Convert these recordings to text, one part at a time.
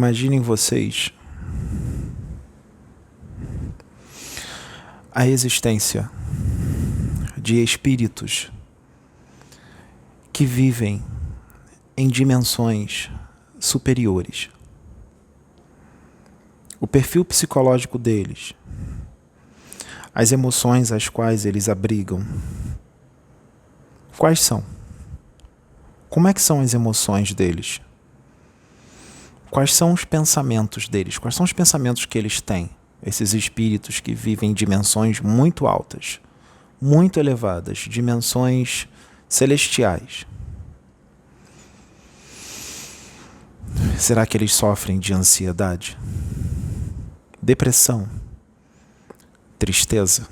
Imaginem vocês a existência de espíritos que vivem em dimensões superiores. O perfil psicológico deles, as emoções às quais eles abrigam, quais são? Como é que são as emoções deles? Quais são os pensamentos deles? Quais são os pensamentos que eles têm? Esses espíritos que vivem em dimensões muito altas, muito elevadas, dimensões celestiais. Será que eles sofrem de ansiedade, depressão, tristeza,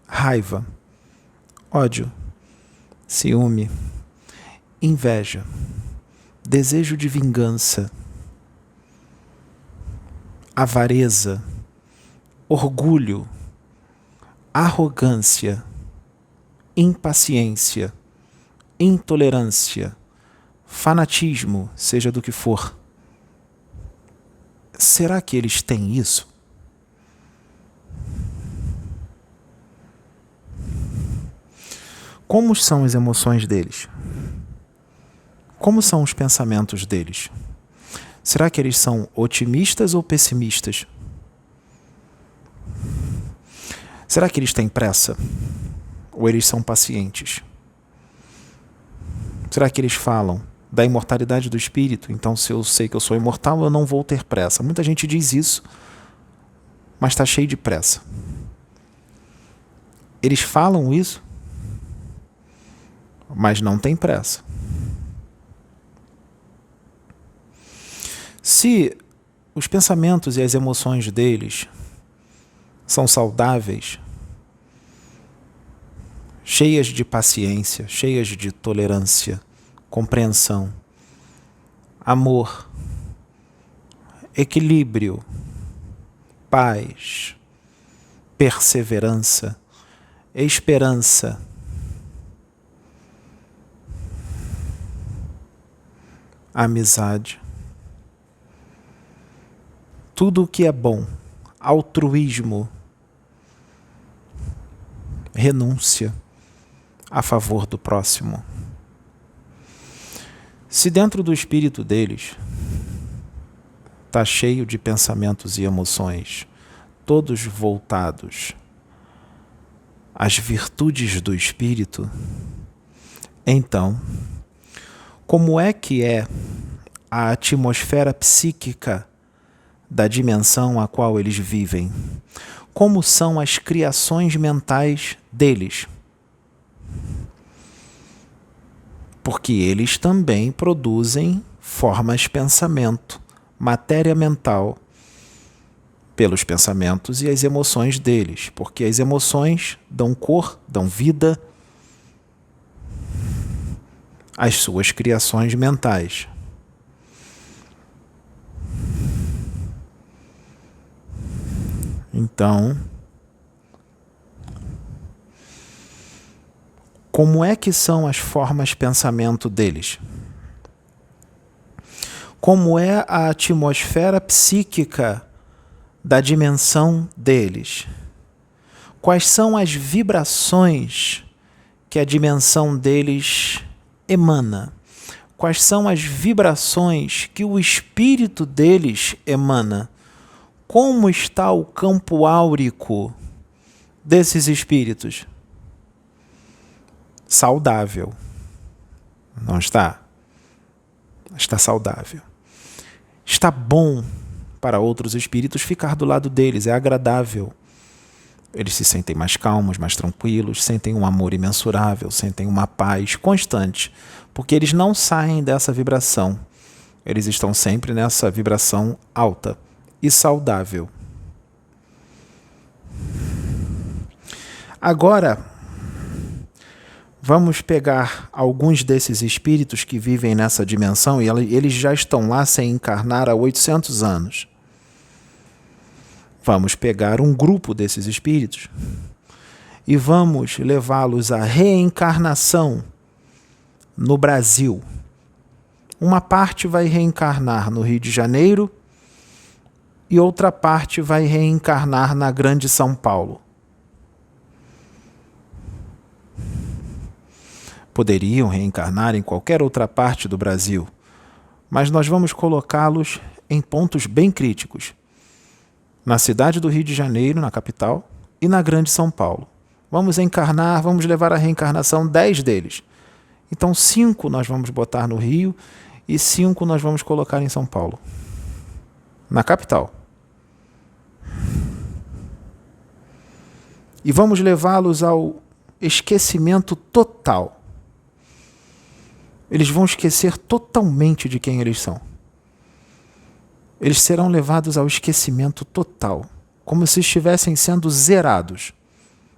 raiva, ódio, ciúme, inveja, desejo de vingança, avareza, orgulho, arrogância, impaciência, intolerância, fanatismo, seja do que for? Será que eles têm isso? Como são as emoções deles? Como são os pensamentos deles? Será que eles são otimistas ou pessimistas? Será que eles têm pressa? Ou eles são pacientes? Será que eles falam da imortalidade do espírito? Então, se eu sei que eu sou imortal, eu não vou ter pressa. Muita gente diz isso, mas está cheio de pressa. Eles falam isso, mas não tem pressa. Se os pensamentos e as emoções deles são saudáveis, cheias de paciência, cheias de tolerância, compreensão, amor, equilíbrio, paz, perseverança, esperança, amizade, tudo o que é bom, altruísmo, renúncia a favor do próximo. Se dentro do espírito deles está cheio de pensamentos e emoções, todos voltados às virtudes do espírito, então, como é que é a atmosfera psíquica da dimensão a qual eles vivem? Como são as criações mentais deles? Porque eles também produzem formas de pensamento, matéria mental, pelos pensamentos e as emoções deles, porque as emoções dão cor, dão vida às suas criações mentais. Então, como é que são as formas de pensamento deles? Como é a atmosfera psíquica da dimensão deles? Quais são as vibrações que a dimensão deles emana? Quais são as vibrações que o espírito deles emana? Como está o campo áurico desses espíritos? Saudável. Não está? Está saudável. Está bom para outros espíritos ficar do lado deles, é agradável. Eles se sentem mais calmos, mais tranquilos, sentem um amor imensurável, sentem uma paz constante, porque eles não saem dessa vibração. Eles estão sempre nessa vibração alta e saudável. Agora, vamos pegar alguns desses espíritos que vivem nessa dimensão e eles já estão lá sem encarnar há 800 anos. Vamos pegar um grupo desses espíritos e vamos levá-los à reencarnação no Brasil. Uma parte vai reencarnar no Rio de Janeiro e outra parte vai reencarnar na Grande São Paulo. Poderiam reencarnar em qualquer outra parte do Brasil, mas nós vamos colocá-los em pontos bem críticos. Na cidade do Rio de Janeiro, na capital, e na Grande São Paulo. Vamos encarnar, vamos levar a reencarnação 10 deles. Então 5 nós vamos botar no Rio e 5 nós vamos colocar em São Paulo. Na capital. E vamos levá-los ao esquecimento total. Eles vão esquecer totalmente de quem eles são. Eles serão levados ao esquecimento total, como se estivessem sendo zerados,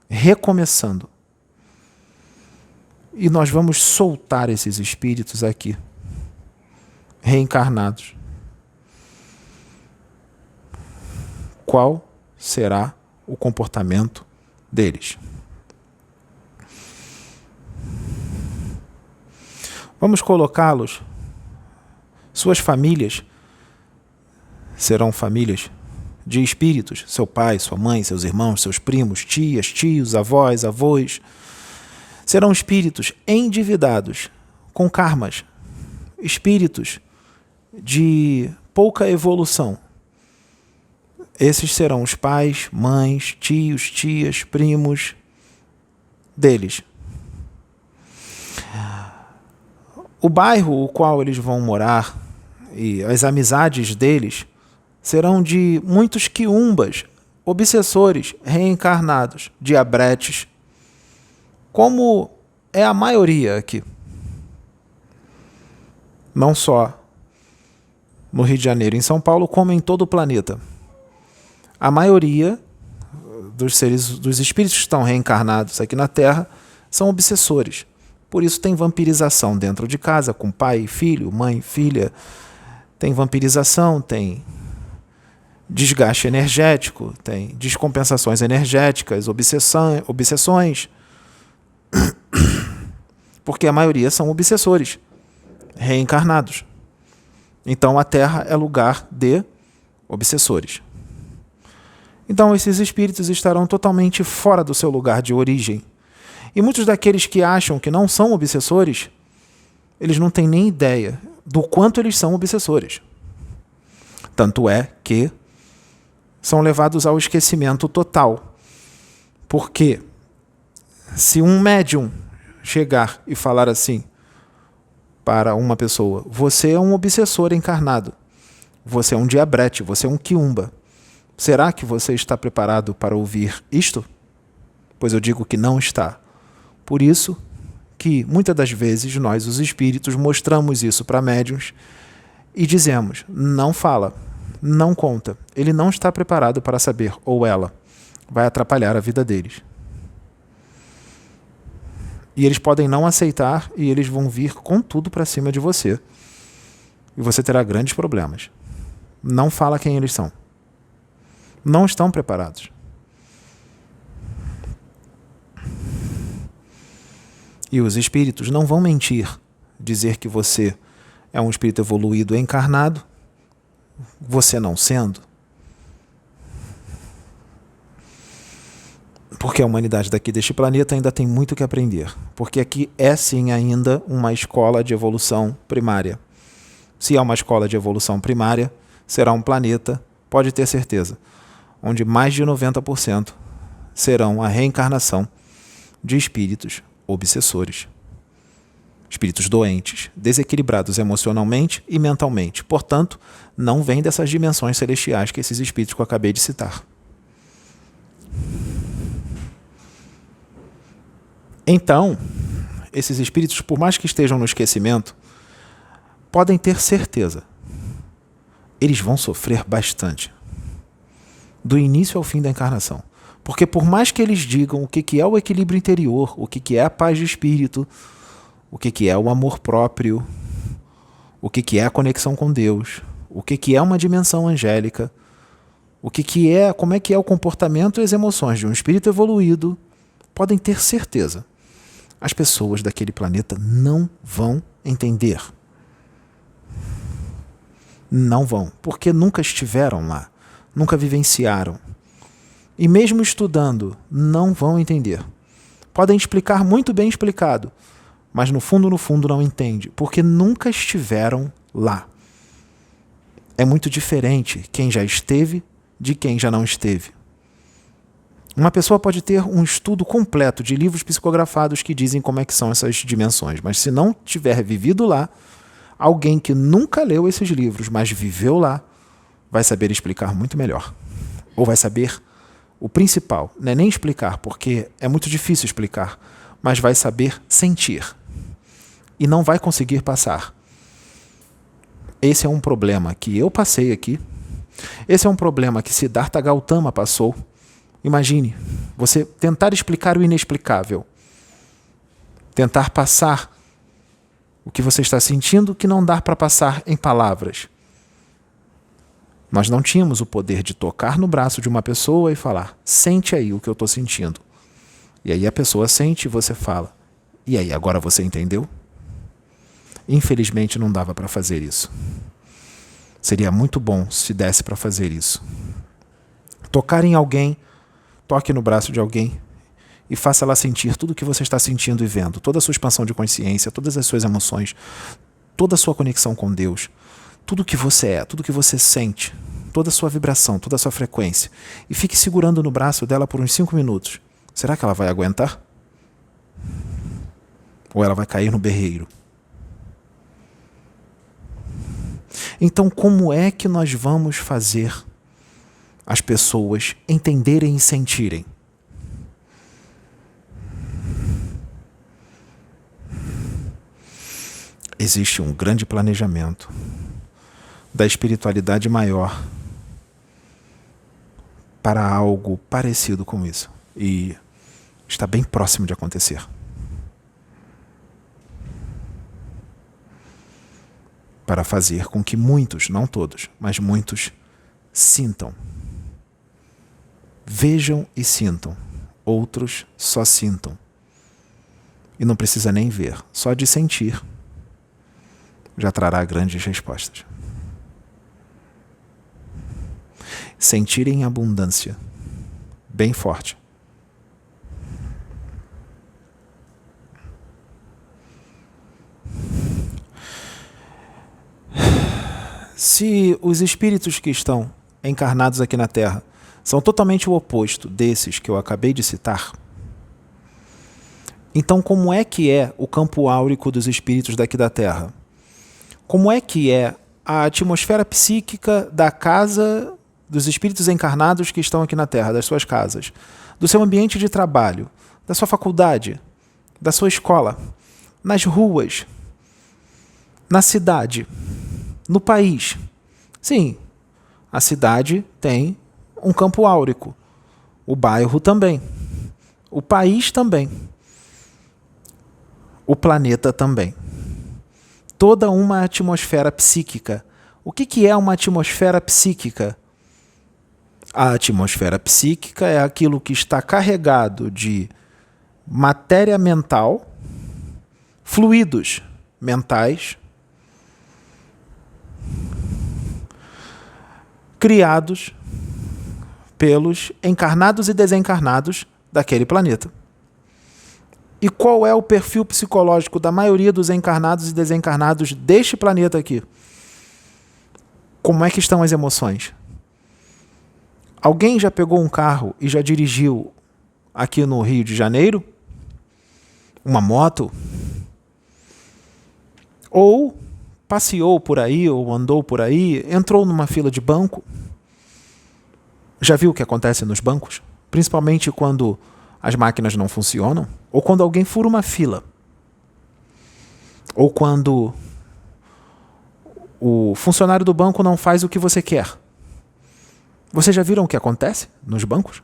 recomeçando. E nós vamos soltar esses espíritos aqui, reencarnados. Qual será o comportamento deles? Vamos colocá-los, suas famílias serão famílias de espíritos, seu pai, sua mãe, seus irmãos, seus primos, tias, tios, avós, avós. Serão espíritos endividados, com karmas, espíritos de pouca evolução. Esses serão os pais, mães, tios, tias, primos deles. O bairro o qual eles vão morar e as amizades deles serão de muitos quiumbas, obsessores, reencarnados, diabretes, como é a maioria aqui. Não só no Rio de Janeiro e em São Paulo, como em todo o planeta. A maioria dos espíritos que estão reencarnados aqui na Terra são obsessores. Por isso tem vampirização dentro de casa, com pai e filho, mãe e filha. Tem vampirização, tem desgaste energético, tem descompensações energéticas, obsessões. Porque a maioria são obsessores, reencarnados. Então a Terra é lugar de obsessores. Então esses espíritos estarão totalmente fora do seu lugar de origem. E muitos daqueles que acham que não são obsessores, eles não têm nem ideia do quanto eles são obsessores. Tanto é que são levados ao esquecimento total. Porque se um médium chegar e falar assim para uma pessoa: você é um obsessor encarnado, você é um diabrete, você é um quiumba, será que você está preparado para ouvir isto? Pois eu digo que não está. Por isso que muitas das vezes nós, os espíritos, mostramos isso para médiuns e dizemos: não fala, não conta, ele não está preparado para saber, ou ela, vai atrapalhar a vida deles. E eles podem não aceitar e eles vão vir com tudo para cima de você. E você terá grandes problemas. Não fala quem eles são. Não estão preparados. E os espíritos não vão mentir, dizer que você é um espírito evoluído encarnado, você não sendo. Porque a humanidade daqui deste planeta ainda tem muito que aprender. Porque aqui é sim ainda uma escola de evolução primária. Se é uma escola de evolução primária, será um planeta, pode ter certeza, onde mais de 90% serão a reencarnação de espíritos obsessores. Espíritos doentes, desequilibrados emocionalmente e mentalmente. Portanto, não vêm dessas dimensões celestiais que esses espíritos que eu acabei de citar. Então, esses espíritos, por mais que estejam no esquecimento, podem ter certeza, eles vão sofrer bastante. Do início ao fim da encarnação. Porque por mais que eles digam o que é o equilíbrio interior, o que é a paz de espírito, o que é o amor próprio, o que é a conexão com Deus, o que é uma dimensão angélica, como é que é o comportamento e as emoções de um espírito evoluído, podem ter certeza. As pessoas daquele planeta não vão entender. Não vão, porque nunca estiveram lá. nunca vivenciaram. E mesmo estudando, não vão entender. Podem explicar muito bem explicado, mas no fundo não entende, porque nunca estiveram lá. É muito diferente quem já esteve de quem já não esteve. Uma pessoa pode ter um estudo completo de livros psicografados que dizem como é que são essas dimensões, mas se não tiver vivido lá, alguém que nunca leu esses livros, mas viveu lá, vai saber explicar muito melhor. Ou vai saber o principal, não é nem explicar, porque é muito difícil explicar, mas vai saber sentir. E não vai conseguir passar. Esse é um problema que eu passei aqui. Esse é um problema que Siddhartha Gautama passou. Imagine, você tentar explicar o inexplicável. Tentar passar o que você está sentindo que não dá para passar em palavras. Nós não tínhamos o poder de tocar no braço de uma pessoa e falar, sente aí o que eu estou sentindo. E aí a pessoa sente e você fala, e aí, agora você entendeu? Infelizmente não dava para fazer isso. Seria muito bom se desse para fazer isso. Tocar em alguém, toque no braço de alguém e faça ela sentir tudo o que você está sentindo e vendo, toda a sua expansão de consciência, todas as suas emoções, toda a sua conexão com Deus, tudo o que você é, tudo o que você sente, toda a sua vibração, toda a sua frequência. E fique segurando no braço dela por uns 5 minutos. Será que ela vai aguentar? Ou ela vai cair no berreiro? Então, como é que nós vamos fazer as pessoas entenderem e sentirem? Existe um grande planejamento da espiritualidade maior para algo parecido com isso. E está bem próximo de acontecer. Para fazer com que muitos, não todos, mas muitos, sintam. Vejam e sintam. Outros só sintam. E não precisa nem ver, só de sentir já trará grandes respostas. Sentir em abundância, bem forte. Se os espíritos que estão encarnados aqui na Terra são totalmente o oposto desses que eu acabei de citar, então como é que é o campo áurico dos espíritos daqui da Terra? Como é que é a atmosfera psíquica da casa dos espíritos encarnados que estão aqui na Terra, das suas casas, do seu ambiente de trabalho, da sua faculdade, da sua escola, nas ruas, na cidade, no país? Sim, a cidade tem um campo áurico, o bairro também, o país também, o planeta também. Toda uma atmosfera psíquica. O que é uma atmosfera psíquica? A atmosfera psíquica é aquilo que está carregado de matéria mental, fluidos mentais, criados pelos encarnados e desencarnados daquele planeta. E qual é o perfil psicológico da maioria dos encarnados e desencarnados deste planeta aqui? Como é que estão as emoções? Alguém já pegou um carro e já dirigiu aqui no Rio de Janeiro? Uma moto? Ou passeou por aí, ou andou por aí, entrou numa fila de banco? Já viu o que acontece nos bancos? Principalmente quando as máquinas não funcionam, ou quando alguém fura uma fila, ou quando o funcionário do banco não faz o que você quer. Vocês já viram o que acontece nos bancos?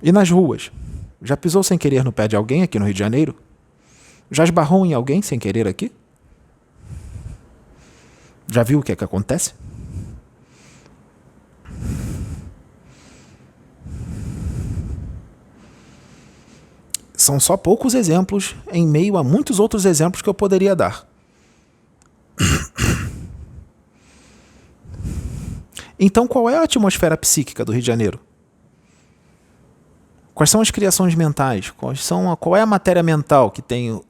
E nas ruas? Já pisou sem querer no pé de alguém aqui no Rio de Janeiro? Já esbarrou em alguém sem querer aqui? Já viu o que é que acontece? São só poucos exemplos em meio a muitos outros exemplos que eu poderia dar. Então, qual é a atmosfera psíquica do Rio de Janeiro? Quais são as criações mentais? Qual é a matéria mental que tem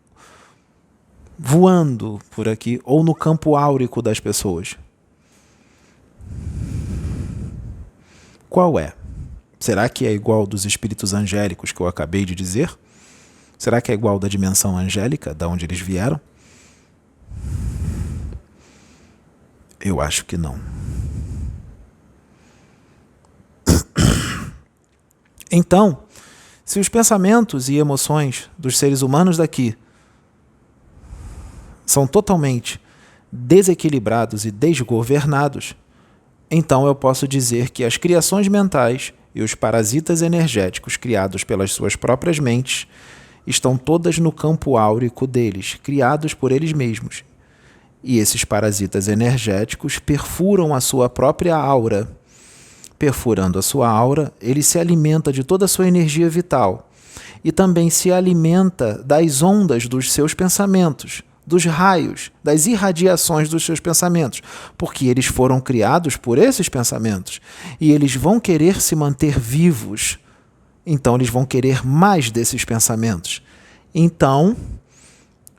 voando por aqui ou no campo áurico das pessoas? Qual é? Será que é igual dos espíritos angélicos que eu acabei de dizer? Será que é igual da dimensão angélica, da onde eles vieram? Eu acho que não. Então, se os pensamentos e emoções dos seres humanos daqui são totalmente desequilibrados e desgovernados, então eu posso dizer que as criações mentais e os parasitas energéticos criados pelas suas próprias mentes estão todas no campo áurico deles, criados por eles mesmos. E esses parasitas energéticos perfuram a sua própria aura. Perfurando a sua aura, ele se alimenta de toda a sua energia vital e também se alimenta das ondas dos seus pensamentos, dos raios, das irradiações dos seus pensamentos, porque eles foram criados por esses pensamentos e eles vão querer se manter vivos. Então, eles vão querer mais desses pensamentos. Então,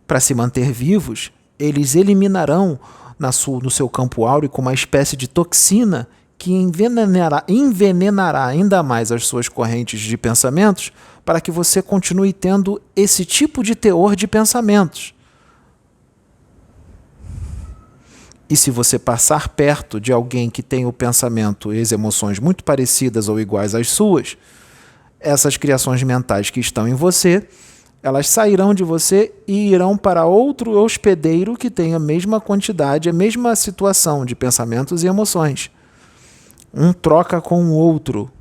para se manter vivos, eles eliminarão no seu campo áurico uma espécie de toxina que envenenará ainda mais as suas correntes de pensamentos para que você continue tendo esse tipo de teor de pensamentos. E se você passar perto de alguém que tem o pensamento e as emoções muito parecidas ou iguais às suas, essas criações mentais que estão em você, elas sairão de você e irão para outro hospedeiro que tem a mesma quantidade, a mesma situação de pensamentos e emoções. Um troca com o outro.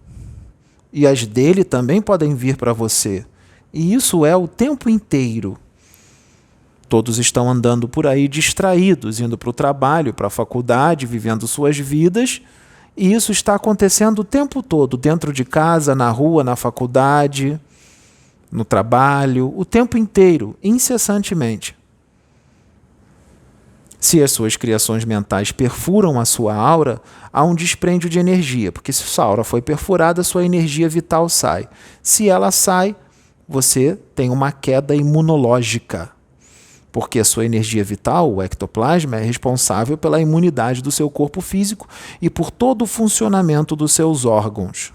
E as dele também podem vir para você. E isso é o tempo inteiro. Todos estão andando por aí distraídos, indo para o trabalho, para a faculdade, vivendo suas vidas. E isso está acontecendo o tempo todo, dentro de casa, na rua, na faculdade, no trabalho, o tempo inteiro, incessantemente. Se as suas criações mentais perfuram a sua aura, há um dispêndio de energia, porque se sua aura foi perfurada, sua energia vital sai. Se ela sai, você tem uma queda imunológica, porque a sua energia vital, o ectoplasma, é responsável pela imunidade do seu corpo físico e por todo o funcionamento dos seus órgãos.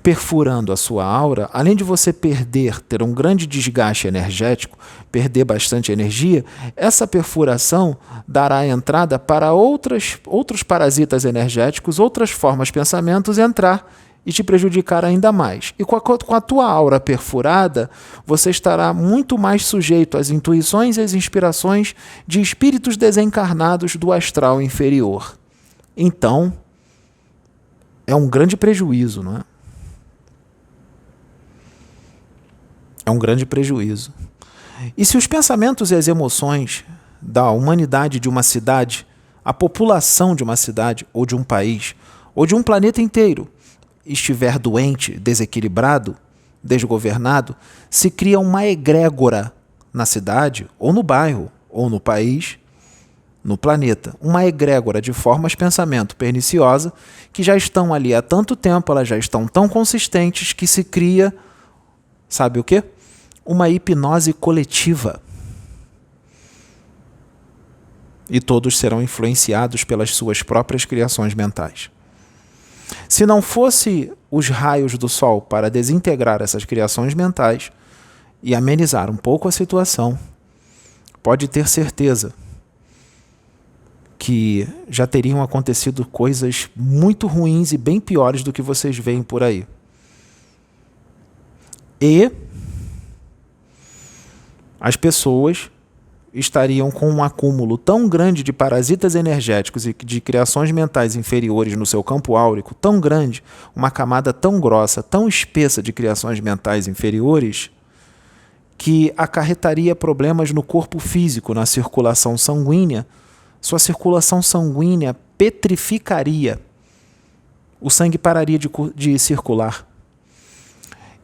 Perfurando a sua aura, além de você ter um grande desgaste energético, perder bastante energia, essa perfuração dará entrada para outros parasitas energéticos, outras formas de pensamentos entrar e te prejudicar ainda mais. E com a tua aura perfurada, você estará muito mais sujeito às intuições e às inspirações de espíritos desencarnados do astral inferior. Então, é um grande prejuízo, não é? É um grande prejuízo. E se os pensamentos e as emoções da humanidade de uma cidade, a população de uma cidade, ou de um país, ou de um planeta inteiro, estiver doente, desequilibrado, desgovernado, se cria uma egrégora na cidade, ou no bairro, ou no país, no planeta. Uma egrégora de formas de pensamento perniciosa que já estão ali há tanto tempo, elas já estão tão consistentes que se cria, sabe o quê? Uma hipnose coletiva. E todos serão influenciados pelas suas próprias criações mentais. Se não fosse os raios do sol para desintegrar essas criações mentais e amenizar um pouco a situação, pode ter certeza que já teriam acontecido coisas muito ruins e bem piores do que vocês veem por aí. E as pessoas estariam com um acúmulo tão grande de parasitas energéticos e de criações mentais inferiores no seu campo áurico, tão grande, uma camada tão grossa, tão espessa de criações mentais inferiores, que acarretaria problemas no corpo físico, na circulação sanguínea. Sua circulação sanguínea petrificaria. O sangue pararia de circular.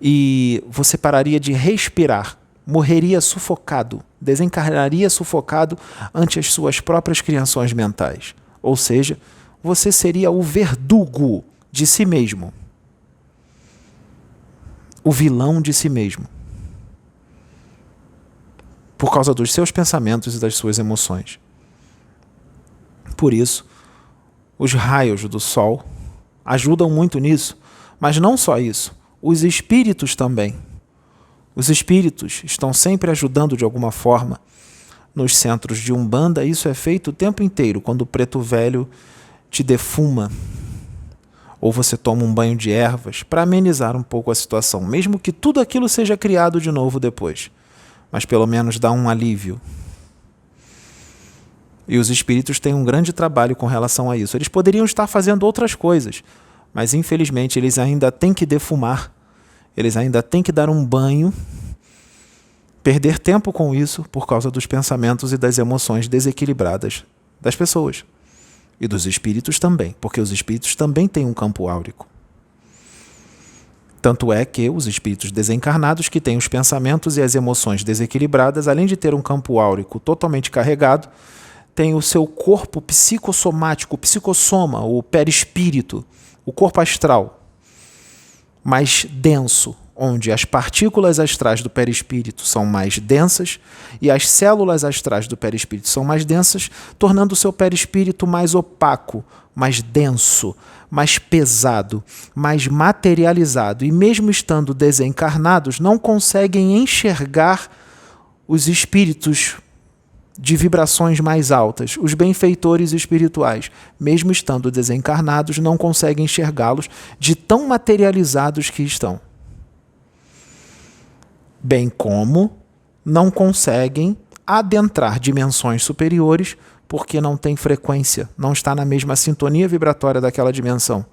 e você pararia de respirar, morreria sufocado, desencarnaria sufocado ante as suas próprias criações mentais. Ou seja, você seria o verdugo de si mesmo, o vilão de si mesmo, por causa dos seus pensamentos e das suas emoções. Por isso, os raios do sol ajudam muito nisso, mas não só isso, os espíritos também. Os espíritos estão sempre ajudando de alguma forma. Nos centros de Umbanda, isso é feito o tempo inteiro, quando o preto velho te defuma, ou você toma um banho de ervas, para amenizar um pouco a situação, mesmo que tudo aquilo seja criado de novo depois. Mas pelo menos dá um alívio. E os espíritos têm um grande trabalho com relação a isso. Eles poderiam estar fazendo outras coisas, mas infelizmente eles ainda têm que defumar, eles ainda têm que dar um banho, perder tempo com isso por causa dos pensamentos e das emoções desequilibradas das pessoas. E dos espíritos também, porque os espíritos também têm um campo áurico. Tanto é que os espíritos desencarnados, que têm os pensamentos e as emoções desequilibradas, além de ter um campo áurico totalmente carregado, têm o seu corpo psicossomático, o psicossoma, o perispírito, o corpo astral, mais denso, onde as partículas astrais do perispírito são mais densas e as células astrais do perispírito são mais densas, tornando o seu perispírito mais opaco, mais denso, mais pesado, mais materializado. E mesmo estando desencarnados, não conseguem enxergar os espíritos de vibrações mais altas, os benfeitores espirituais, mesmo estando desencarnados, não conseguem enxergá-los de tão materializados que estão. Bem como não conseguem adentrar dimensões superiores porque não tem frequência, não está na mesma sintonia vibratória daquela dimensão.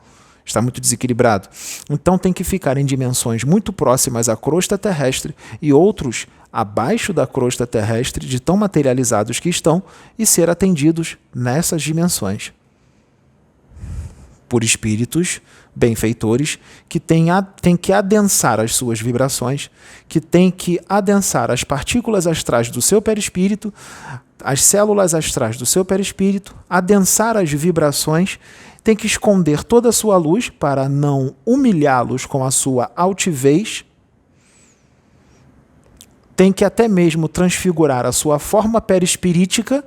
Está muito desequilibrado. Então tem que ficar em dimensões muito próximas à crosta terrestre e outros abaixo da crosta terrestre, de tão materializados que estão, e ser atendidos nessas dimensões por espíritos benfeitores que têm que adensar as suas vibrações, que têm que adensar as partículas astrais do seu perispírito, as células astrais do seu perispírito, adensar as vibrações, tem que esconder toda a sua luz para não humilhá-los com a sua altivez, tem que até mesmo transfigurar a sua forma perispirítica,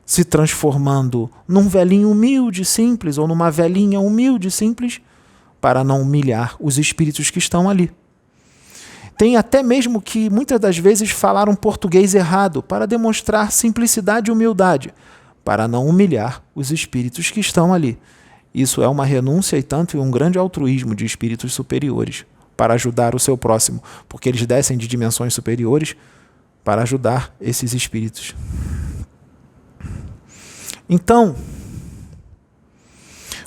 se transformando num velhinho humilde, simples, ou numa velhinha humilde, simples, para não humilhar os espíritos que estão ali. Tem até mesmo que, muitas das vezes, falar um português errado, para demonstrar simplicidade e humildade, para não humilhar os espíritos que estão ali. Isso é uma renúncia e tanto um grande altruísmo de espíritos superiores, para ajudar o seu próximo, porque eles descem de dimensões superiores para ajudar esses espíritos. Então,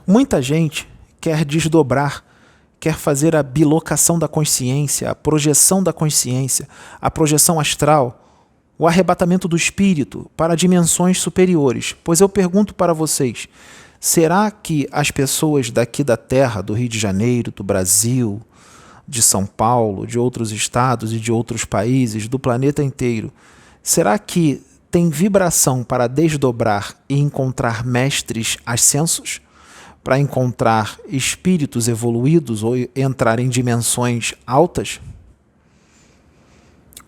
muita gente quer desdobrar, quer fazer a bilocação da consciência, a projeção da consciência, a projeção astral, o arrebatamento do espírito para dimensões superiores. Pois eu pergunto para vocês, será que as pessoas daqui da Terra, do Rio de Janeiro, do Brasil, de São Paulo, de outros estados e de outros países, do planeta inteiro, será que tem vibração para desdobrar e encontrar mestres ascensos, para encontrar espíritos evoluídos ou entrar em dimensões altas?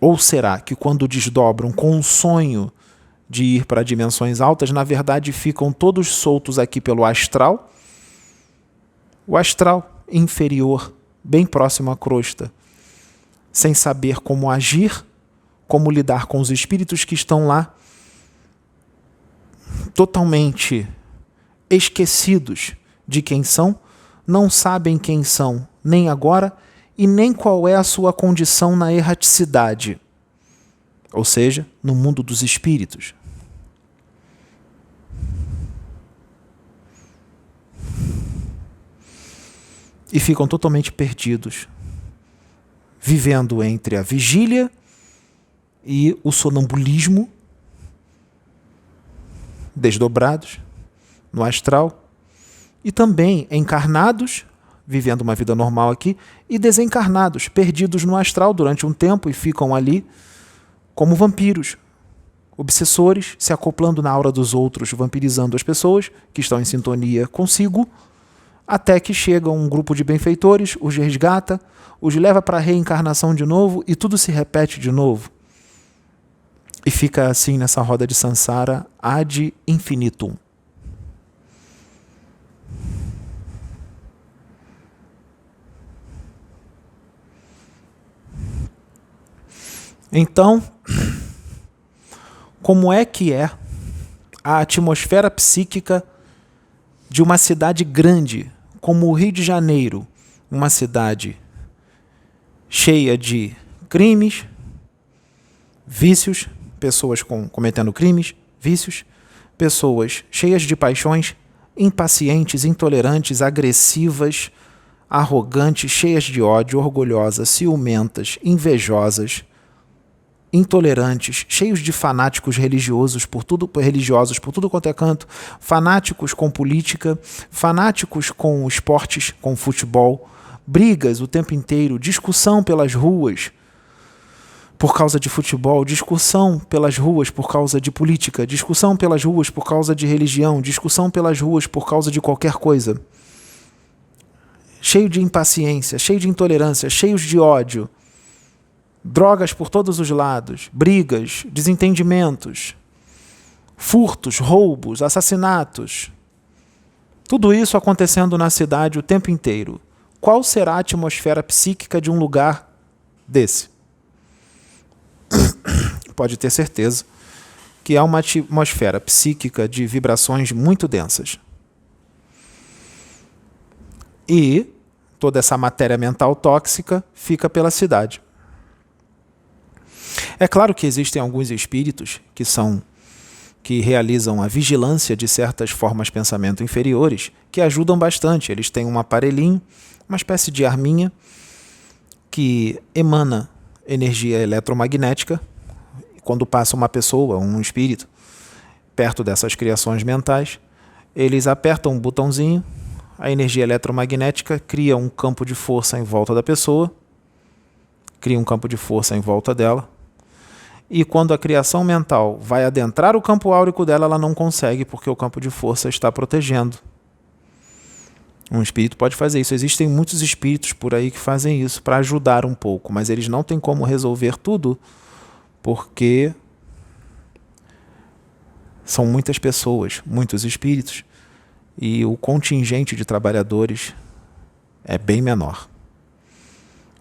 Ou será que quando desdobram com um sonho de ir para dimensões altas, na verdade ficam todos soltos aqui pelo astral? O astral inferior, bem próximo à crosta, sem saber como agir, como lidar com os espíritos que estão lá, totalmente esquecidos de quem são, não sabem quem são nem agora e nem qual é a sua condição na erraticidade, ou seja, no mundo dos espíritos. E ficam totalmente perdidos, vivendo entre a vigília e o sonambulismo, desdobrados no astral, e também encarnados vivendo uma vida normal aqui, e desencarnados, perdidos no astral durante um tempo e ficam ali como vampiros, obsessores, se acoplando na aura dos outros, vampirizando as pessoas que estão em sintonia consigo, até que chega um grupo de benfeitores, os resgata, os leva para a reencarnação de novo e tudo se repete de novo. E fica assim nessa roda de samsara ad infinitum. Então, como é que é a atmosfera psíquica de uma cidade grande, como o Rio de Janeiro, uma cidade cheia de crimes, vícios, pessoas cometendo crimes, vícios, pessoas cheias de paixões, impacientes, intolerantes, agressivas, arrogantes, cheias de ódio, orgulhosas, ciumentas, invejosas, intolerantes, cheios de fanáticos religiosos por tudo quanto é canto, fanáticos com política, fanáticos com esportes, com futebol, brigas o tempo inteiro, discussão pelas ruas por causa de futebol, discussão pelas ruas por causa de política, discussão pelas ruas por causa de religião, discussão pelas ruas por causa de qualquer coisa. Cheio de impaciência, cheio de intolerância, cheios de ódio, drogas por todos os lados, brigas, desentendimentos, furtos, roubos, assassinatos. Tudo isso acontecendo na cidade o tempo inteiro. Qual será a atmosfera psíquica de um lugar desse? Pode ter certeza que é uma atmosfera psíquica de vibrações muito densas. E toda essa matéria mental tóxica fica pela cidade. É claro que existem alguns espíritos que realizam a vigilância de certas formas de pensamento inferiores, que ajudam bastante. Eles têm um aparelhinho, uma espécie de arminha, que emana energia eletromagnética. Quando passa uma pessoa, um espírito, perto dessas criações mentais, eles apertam um botãozinho, a energia eletromagnética cria um campo de força em volta da pessoa, cria um campo de força em volta dela, e quando a criação mental vai adentrar o campo áurico dela, ela não consegue, porque o campo de força está protegendo. Um espírito pode fazer isso. Existem muitos espíritos por aí que fazem isso para ajudar um pouco, mas eles não têm como resolver tudo, porque são muitas pessoas, muitos espíritos, e o contingente de trabalhadores é bem menor.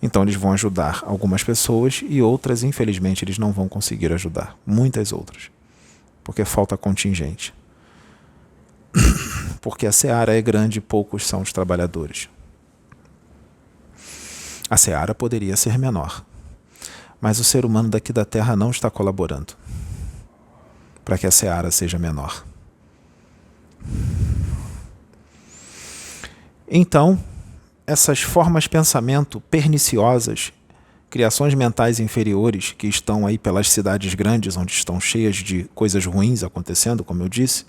Então eles vão ajudar algumas pessoas e outras, infelizmente, eles não vão conseguir ajudar. Muitas outras. Porque falta contingente. Porque a seara é grande e poucos são os trabalhadores. A seara poderia ser menor. Mas o ser humano daqui da Terra não está colaborando para que a seara seja menor. Então, essas formas de pensamento perniciosas, criações mentais inferiores que estão aí pelas cidades grandes, onde estão cheias de coisas ruins acontecendo, como eu disse,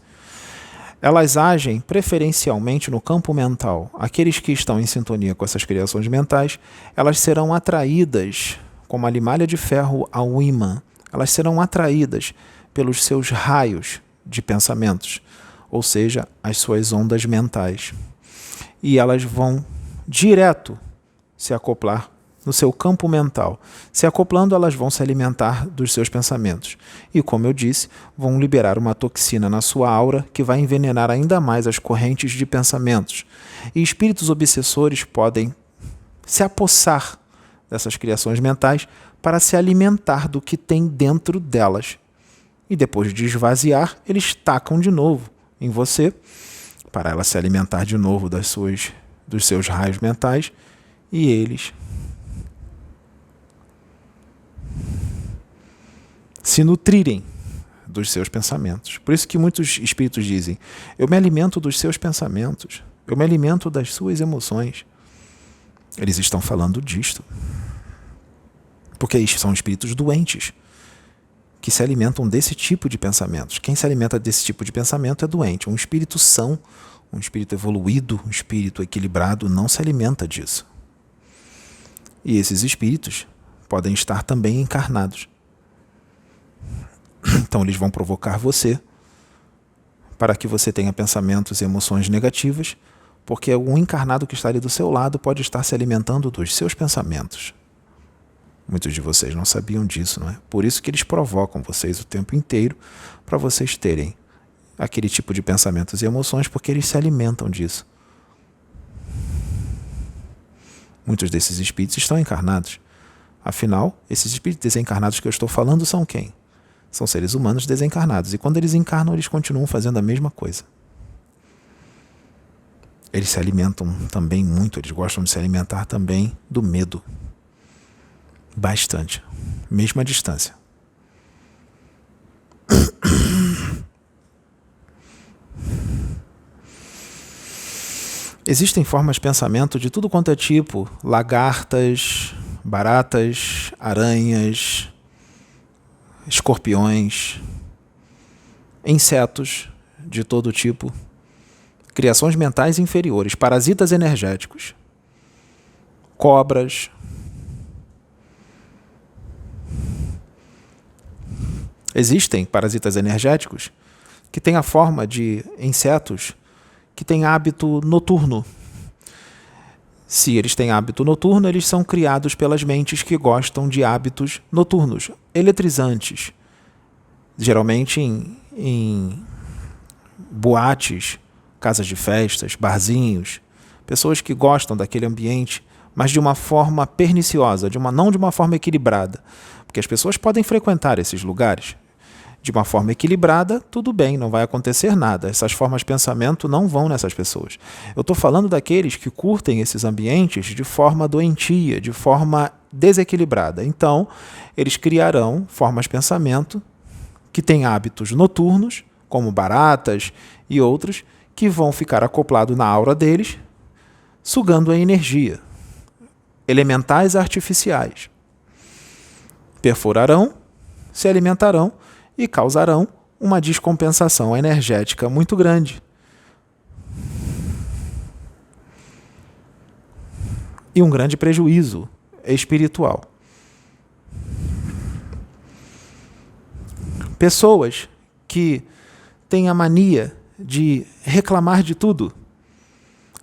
elas agem preferencialmente no campo mental. Aqueles que estão em sintonia com essas criações mentais, elas serão atraídas, como a limalha de ferro ao ímã, elas serão atraídas pelos seus raios de pensamentos, ou seja, as suas ondas mentais. E elas vão direto se acoplar no seu campo mental. Se acoplando, elas vão se alimentar dos seus pensamentos. E, como eu disse, vão liberar uma toxina na sua aura que vai envenenar ainda mais as correntes de pensamentos. E espíritos obsessores podem se apossar dessas criações mentais para se alimentar do que tem dentro delas. E depois de esvaziar, eles tacam de novo em você para ela se alimentar de novo dos seus raios mentais, e eles se nutrirem dos seus pensamentos. Por isso que muitos espíritos dizem: eu me alimento dos seus pensamentos, eu me alimento das suas emoções. Eles estão falando disto. Porque são espíritos doentes, que se alimentam desse tipo de pensamentos. Quem se alimenta desse tipo de pensamento é doente. Um espírito são, um espírito evoluído, um espírito equilibrado não se alimenta disso. E esses espíritos podem estar também encarnados. Então eles vão provocar você para que você tenha pensamentos e emoções negativas, porque o encarnado que está ali do seu lado pode estar se alimentando dos seus pensamentos. Muitos de vocês não sabiam disso, não é? Por isso que eles provocam vocês o tempo inteiro para vocês terem aquele tipo de pensamentos e emoções, porque eles se alimentam disso. Muitos desses espíritos estão encarnados. Afinal, esses espíritos desencarnados que eu estou falando são quem? São seres humanos desencarnados. E quando eles encarnam, eles continuam fazendo a mesma coisa. Eles se alimentam também muito, eles gostam de se alimentar também do medo. Bastante. Mesmo à distância. Existem formas de pensamento de tudo quanto é tipo. Lagartas, baratas, aranhas, escorpiões, insetos de todo tipo, criações mentais inferiores, parasitas energéticos, cobras. Existem parasitas energéticos que têm a forma de insetos que têm hábito noturno. Se eles têm hábito noturno, eles são criados pelas mentes que gostam de hábitos noturnos, eletrizantes. Geralmente em boates, casas de festas, barzinhos. Pessoas que gostam daquele ambiente, mas de uma forma perniciosa, não de uma forma equilibrada. Porque as pessoas podem frequentar esses lugares de uma forma equilibrada, tudo bem, não vai acontecer nada. Essas formas de pensamento não vão nessas pessoas. Eu estou falando daqueles que curtem esses ambientes de forma doentia, de forma desequilibrada. Então, eles criarão formas de pensamento que têm hábitos noturnos, como baratas e outros, que vão ficar acoplados na aura deles, sugando a energia. Elementais artificiais. Perfurarão, se alimentarão e causarão uma descompensação energética muito grande. E um grande prejuízo espiritual. Pessoas que têm a mania de reclamar de tudo,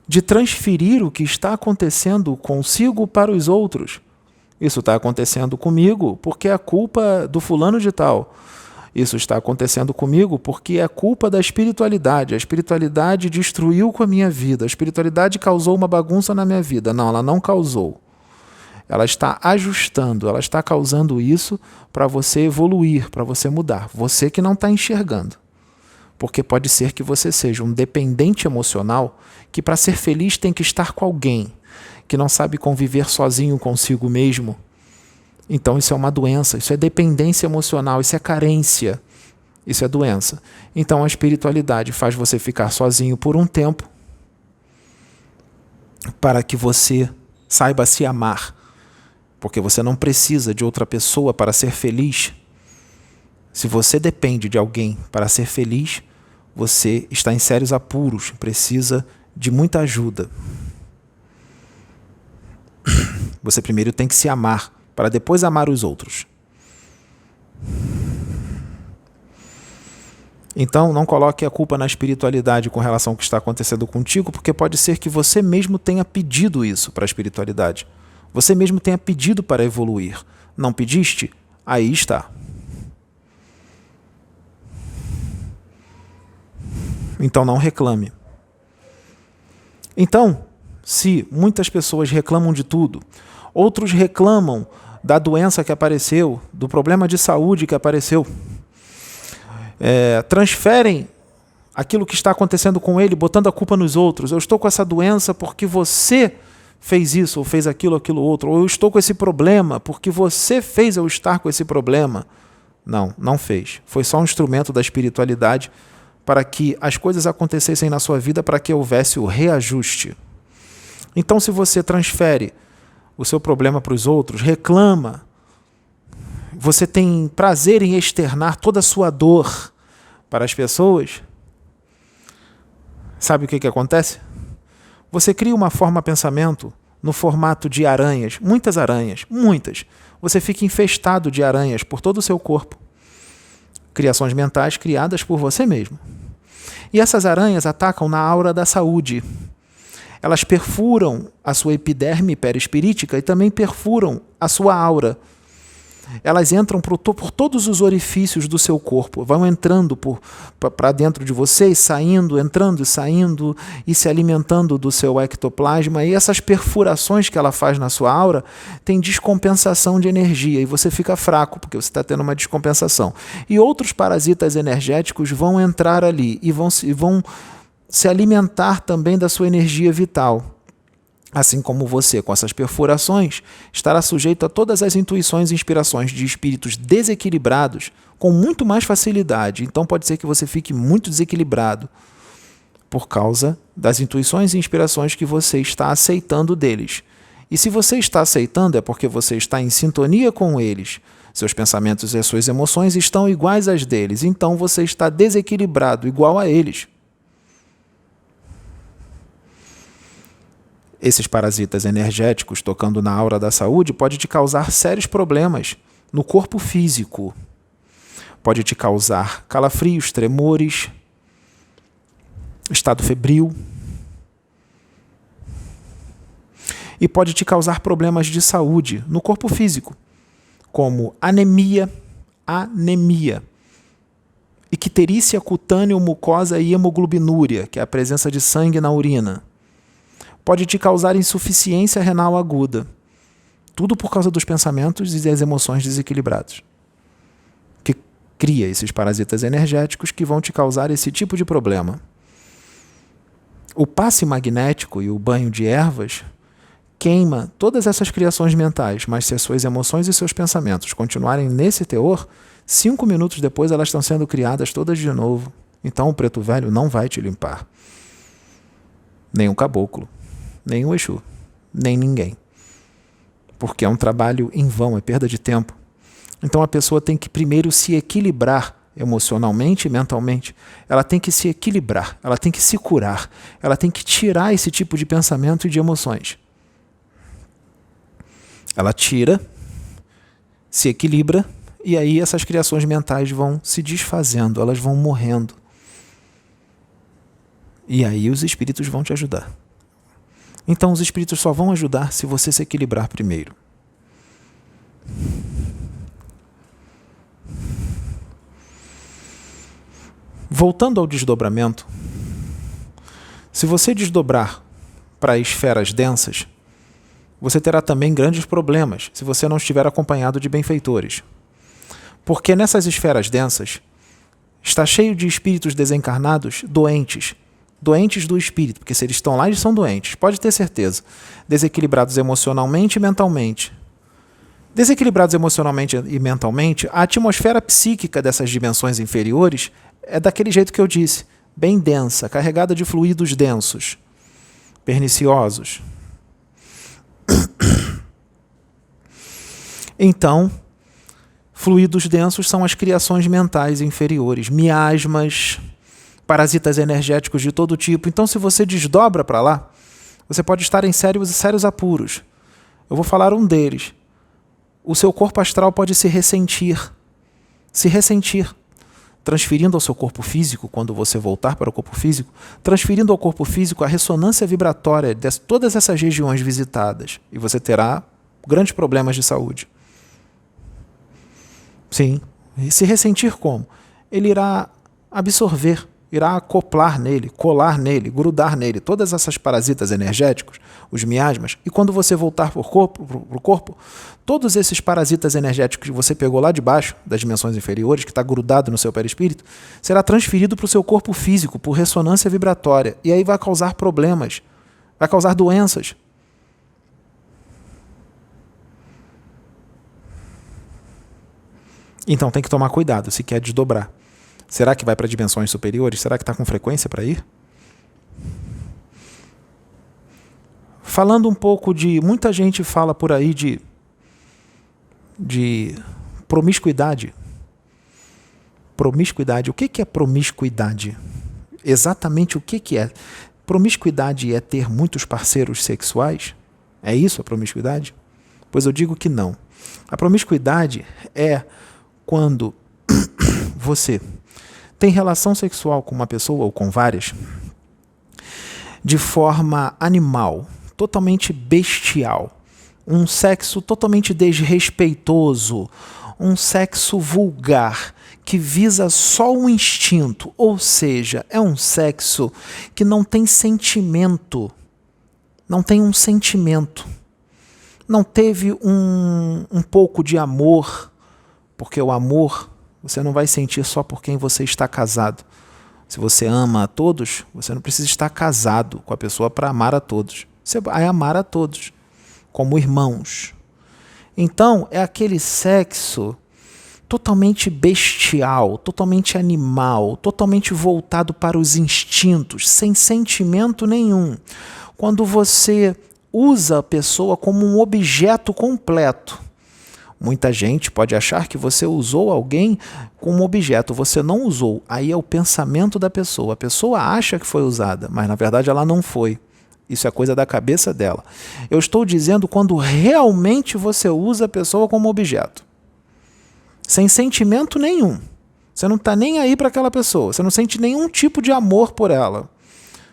de transferir o que está acontecendo consigo para os outros. Isso está acontecendo comigo porque é a culpa do fulano de tal. Isso está acontecendo comigo porque é culpa da espiritualidade. A espiritualidade destruiu com a minha vida. A espiritualidade causou uma bagunça na minha vida. Não, ela não causou. Ela está ajustando, ela está causando isso para você evoluir, para você mudar. Você que não está enxergando. Porque pode ser que você seja um dependente emocional que para ser feliz tem que estar com alguém, que não sabe conviver sozinho consigo mesmo. Então isso é uma doença, isso é dependência emocional, isso é carência, isso é doença. Então a espiritualidade faz você ficar sozinho por um tempo para que você saiba se amar, porque você não precisa de outra pessoa para ser feliz. Se você depende de alguém para ser feliz, você está em sérios apuros, precisa de muita ajuda. Você primeiro tem que se amar, para depois amar os outros. Então, não coloque a culpa na espiritualidade com relação ao que está acontecendo contigo, porque pode ser que você mesmo tenha pedido isso para a espiritualidade. Você mesmo tenha pedido para evoluir. Não pediste? Aí está. Então, não reclame. Então, se muitas pessoas reclamam de tudo, outros reclamam da doença que apareceu, do problema de saúde que apareceu, transferem aquilo que está acontecendo com ele, botando a culpa nos outros. Eu estou com essa doença porque você fez isso, ou fez aquilo, aquilo outro. Ou eu estou com esse problema porque você fez eu estar com esse problema. Não, não fez. Foi só um instrumento da espiritualidade para que as coisas acontecessem na sua vida, para que houvesse o reajuste. Então, se você transfere o seu problema para os outros, reclama você tem prazer em externar toda a sua dor para as pessoas, sabe o que acontece? Você cria uma forma-pensamento no formato de aranhas, muitas aranhas, muitas. Você fica infestado de aranhas por todo o seu corpo. Criações mentais criadas por você mesmo. E essas aranhas atacam na aura da saúde. Elas perfuram a sua epiderme perispirítica e também perfuram a sua aura. Elas entram por todos os orifícios do seu corpo, vão entrando para dentro de você, saindo, entrando e saindo, e se alimentando do seu ectoplasma. E essas perfurações que ela faz na sua aura têm descompensação de energia, e você fica fraco, porque você está tendo uma descompensação. E outros parasitas energéticos vão entrar ali e vão se alimentar também da sua energia vital. Assim como você, com essas perfurações, estará sujeito a todas as intuições e inspirações de espíritos desequilibrados com muito mais facilidade. Então pode ser que você fique muito desequilibrado por causa das intuições e inspirações que você está aceitando deles. E se você está aceitando é porque você está em sintonia com eles. Seus pensamentos e as suas emoções estão iguais às deles. Então você está desequilibrado, igual a eles. Esses parasitas energéticos tocando na aura da saúde pode te causar sérios problemas no corpo físico. Pode te causar calafrios, tremores, estado febril. E pode te causar problemas de saúde no corpo físico, como anemia, icterícia cutâneo-mucosa e hemoglobinúria, que é a presença de sangue na urina. Pode te causar insuficiência renal aguda. Tudo por causa dos pensamentos e das emoções desequilibrados. Que cria esses parasitas energéticos que vão te causar esse tipo de problema. O passe magnético e o banho de ervas queima todas essas criações mentais, mas se as suas emoções e seus pensamentos continuarem nesse teor, 5 minutos depois elas estão sendo criadas todas de novo. Então o preto velho não vai te limpar. Nem um caboclo. Nem o Exu, nem ninguém. Porque é um trabalho em vão, é perda de tempo. Então a pessoa tem que primeiro se equilibrar emocionalmente e mentalmente. Ela tem que se equilibrar, ela tem que se curar, ela tem que tirar esse tipo de pensamento e de emoções. Ela tira, se equilibra, e aí essas criações mentais vão se desfazendo, elas vão morrendo. E aí os espíritos vão te ajudar. Então os espíritos só vão ajudar se você se equilibrar primeiro. Voltando ao desdobramento, se você desdobrar para esferas densas, você terá também grandes problemas se você não estiver acompanhado de benfeitores. Porque nessas esferas densas está cheio de espíritos desencarnados doentes do espírito, porque se eles estão lá, eles são doentes, pode ter certeza. Desequilibrados emocionalmente e mentalmente. Desequilibrados emocionalmente e mentalmente, a atmosfera psíquica dessas dimensões inferiores é daquele jeito que eu disse, bem densa, carregada de fluidos densos, perniciosos. Então, fluidos densos são as criações mentais inferiores, miasmas, parasitas energéticos de todo tipo. Então, se você desdobra para lá, você pode estar em sérios apuros. Eu vou falar um deles. O seu corpo astral pode se ressentir, transferindo ao seu corpo físico, quando você voltar para o corpo físico, transferindo ao corpo físico a ressonância vibratória de todas essas regiões visitadas. E você terá grandes problemas de saúde. Sim. E se ressentir como? Ele irá absorver, irá acoplar nele, colar nele, grudar nele todas essas parasitas energéticos, os miasmas, e quando você voltar para o corpo, todos esses parasitas energéticos que você pegou lá de baixo, das dimensões inferiores, que está grudado no seu perispírito, será transferido para o seu corpo físico por ressonância vibratória, e aí vai causar problemas, vai causar doenças. Então tem que tomar cuidado se quer desdobrar. Será que vai para dimensões superiores? Será que está com frequência para ir? Falando um pouco de... Muita gente fala por aí de Promiscuidade. Promiscuidade. O que é promiscuidade? Exatamente o que é? Promiscuidade é ter muitos parceiros sexuais? É isso a promiscuidade? Pois eu digo que não. A promiscuidade é quando você tem relação sexual com uma pessoa ou com várias de forma animal, totalmente bestial, um sexo totalmente desrespeitoso, um sexo vulgar, que visa só o instinto, ou seja, é um sexo que não tem sentimento, não tem um sentimento, não teve um pouco de amor, porque o amor você não vai sentir só por quem você está casado. Se você ama a todos, você não precisa estar casado com a pessoa para amar a todos. Você vai amar a todos, como irmãos. Então, é aquele sexo totalmente bestial, totalmente animal, totalmente voltado para os instintos, sem sentimento nenhum. Quando você usa a pessoa como um objeto completo. Muita gente pode achar que você usou alguém como objeto, você não usou. Aí é o pensamento da pessoa. A pessoa acha que foi usada, mas na verdade ela não foi. Isso é coisa da cabeça dela. Eu estou dizendo quando realmente você usa a pessoa como objeto. Sem sentimento nenhum. Você não está nem aí para aquela pessoa. Você não sente nenhum tipo de amor por ela.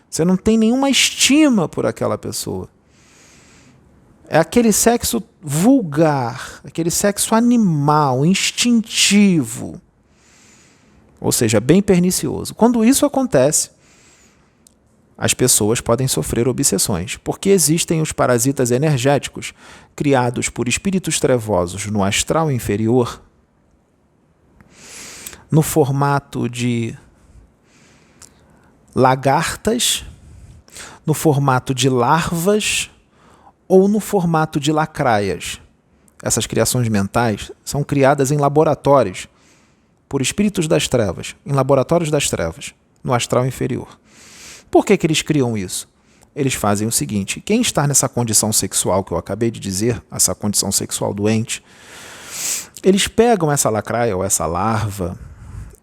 Você não tem nenhuma estima por aquela pessoa. É aquele sexo vulgar, aquele sexo animal, instintivo. Ou seja, bem pernicioso. Quando isso acontece, as pessoas podem sofrer obsessões, porque existem os parasitas energéticos criados por espíritos trevosos no astral inferior, no formato de lagartas, no formato de larvas ou no formato de lacraias. Essas criações mentais são criadas em laboratórios por espíritos das trevas, em laboratórios das trevas, no astral inferior. Por que eles criam isso? Eles fazem o seguinte: quem está nessa condição sexual que eu acabei de dizer, essa condição sexual doente, eles pegam essa lacraia ou essa larva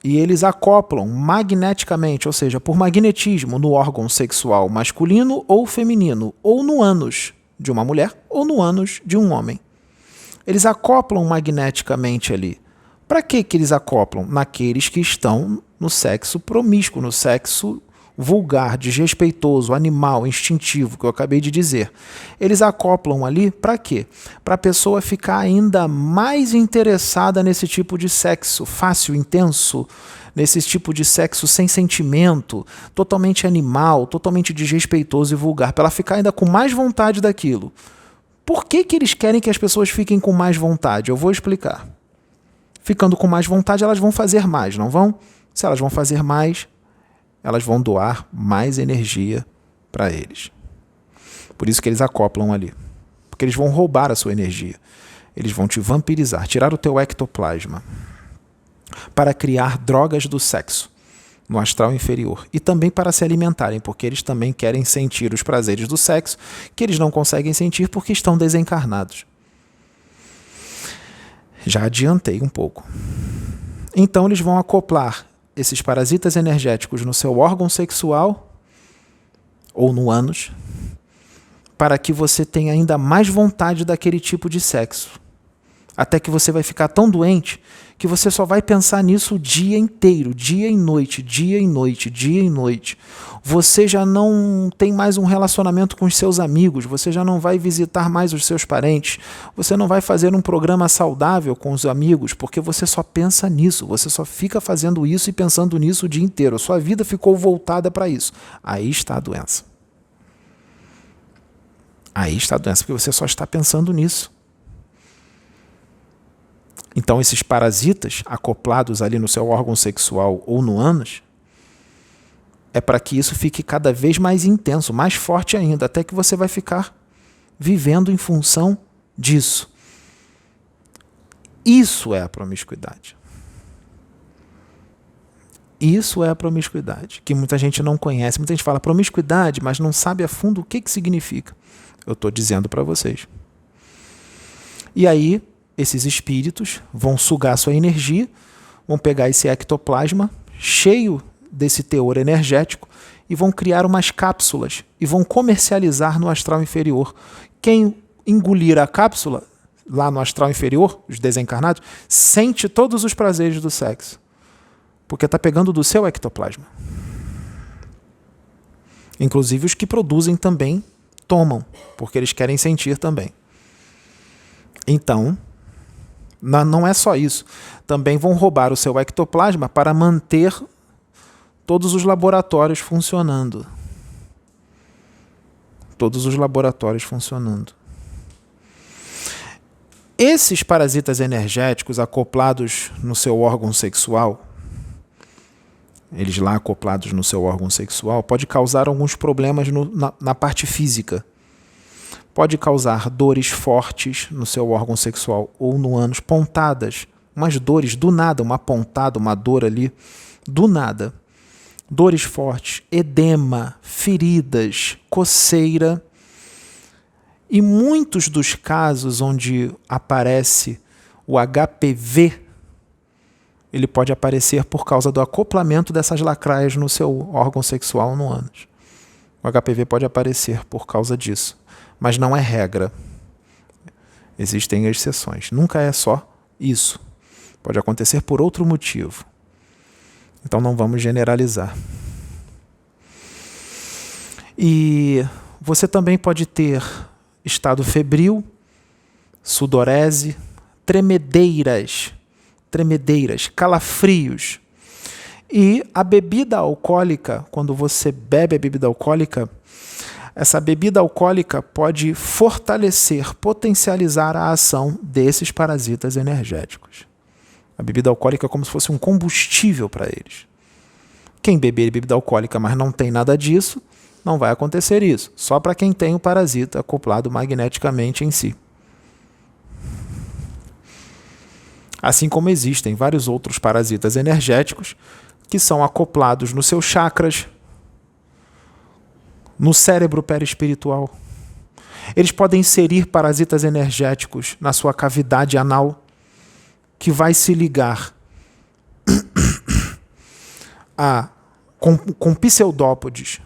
e eles acoplam magneticamente, ou seja, por magnetismo, no órgão sexual masculino ou feminino, ou no ânus de uma mulher ou no ânus de um homem. Eles acoplam magneticamente ali. Para que eles acoplam? Naqueles que estão no sexo promíscuo, no sexo vulgar, desrespeitoso, animal, instintivo, que eu acabei de dizer. Eles acoplam ali para quê? Para a pessoa ficar ainda mais interessada nesse tipo de sexo fácil, intenso, nesse tipo de sexo sem sentimento, totalmente animal, totalmente desrespeitoso e vulgar, para ela ficar ainda com mais vontade daquilo. Por que eles querem que as pessoas fiquem com mais vontade? Eu vou explicar. Ficando com mais vontade, elas vão fazer mais, não vão? Se elas vão fazer mais, elas vão doar mais energia para eles. Por isso que eles acoplam ali. Porque eles vão roubar a sua energia. Eles vão te vampirizar, tirar o teu ectoplasma para criar drogas do sexo no astral inferior. E também para se alimentarem, porque eles também querem sentir os prazeres do sexo que eles não conseguem sentir porque estão desencarnados. Já adiantei um pouco. Então eles vão acoplar esses parasitas energéticos no seu órgão sexual ou no ânus para que você tenha ainda mais vontade daquele tipo de sexo. Até que você vai ficar tão doente que você só vai pensar nisso o dia inteiro, dia e noite, dia e noite, dia e noite. Você já não tem mais um relacionamento com os seus amigos, você já não vai visitar mais os seus parentes, você não vai fazer um programa saudável com os amigos, porque você só pensa nisso, você só fica fazendo isso e pensando nisso o dia inteiro. A sua vida ficou voltada para isso. Aí está a doença. Aí está a doença, porque você só está pensando nisso. Então, esses parasitas acoplados ali no seu órgão sexual ou no ânus, é para que isso fique cada vez mais intenso, mais forte ainda, até que você vai ficar vivendo em função disso. Isso é a promiscuidade. Isso é a promiscuidade, que muita gente não conhece. Muita gente fala promiscuidade, mas não sabe a fundo o que significa. Eu estou dizendo para vocês. E aí, esses espíritos vão sugar sua energia, vão pegar esse ectoplasma cheio desse teor energético e vão criar umas cápsulas e vão comercializar no astral inferior. Quem engolir a cápsula lá no astral inferior, os desencarnados, sente todos os prazeres do sexo, porque está pegando do seu ectoplasma. Inclusive os que produzem também tomam, porque eles querem sentir também. Então, não é só isso. Também vão roubar o seu ectoplasma para manter todos os laboratórios funcionando. Todos os laboratórios funcionando. Esses parasitas energéticos acoplados no seu órgão sexual, eles lá acoplados no seu órgão sexual, pode causar alguns problemas na parte física. Pode causar dores fortes no seu órgão sexual ou no ânus, pontadas, umas dores do nada, uma pontada, uma dor ali, do nada. Dores fortes, edema, feridas, coceira. E muitos dos casos onde aparece o HPV, ele pode aparecer por causa do acoplamento dessas lacraias no seu órgão sexual no ânus. O HPV pode aparecer por causa disso, mas não é regra. Existem exceções. Nunca é só isso. Pode acontecer por outro motivo. Então não vamos generalizar. E você também pode ter estado febril, sudorese, tremedeiras, calafrios. E a bebida alcoólica, quando você bebe a bebida alcoólica, essa bebida alcoólica pode fortalecer, potencializar a ação desses parasitas energéticos. A bebida alcoólica é como se fosse um combustível para eles. Quem beber bebida alcoólica, mas não tem nada disso, não vai acontecer isso. Só para quem tem o parasita acoplado magneticamente em si. Assim como existem vários outros parasitas energéticos que são acoplados nos seus chakras, no cérebro perispiritual. Eles podem inserir parasitas energéticos na sua cavidade anal, que vai se ligar com pseudópodes